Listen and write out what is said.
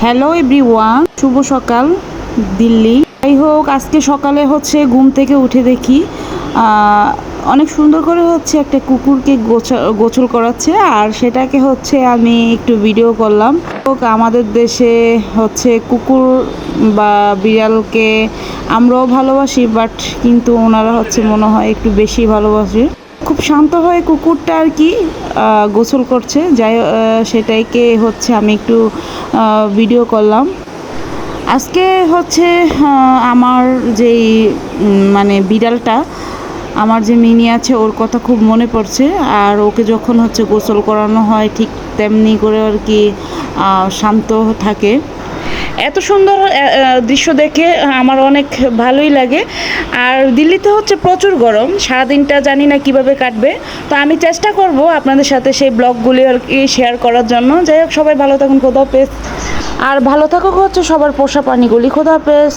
Hello everyone, শুভ সকাল দিল্লি। যাই হোক, আজকে সকালে ঘুম থেকে উঠে দেখি অনেক সুন্দর করে একটা কুকুরকে গোসল করাচ্ছে, আর সেটাকে আমি একটু ভিডিও করলাম। আমাদের দেশে কুকুর বা বিড়ালকে আমরাও ভালোবাসি, বাট কিন্তু ওনারা মনে হয় একটু বেশি ভালোবাসে। খুব শান্ত হয়ে কুকুরটা আর কি গোসল করছে, সেটাইকে আমি একটু ভিডিও করলাম। আজকে আমার যেই মানে বিড়ালটা, আমার যে মিনি আছে, ওর কথা খুব মনে পড়ছে। আর ওকে যখন গোসল করানো হয়, ঠিক তেমনি করে আর কি শান্ত থাকে। এত সুন্দর দৃশ্য দেখে আমার অনেক ভালোই লাগে। আর দিল্লিতে প্রচুর গরম, সারাদিনটা জানি না কিভাবে কাটবে। তো আমি চেষ্টা করব আপনাদের সাথে সেই ব্লগগুলি আর কি শেয়ার করার জন্য। যাই হোক, সবাই ভালো থাকুন, খোদা হাফেজ। আর ভালো থাকুক সবার পোষা প্রাণীগুলি। খোদা হাফেজ।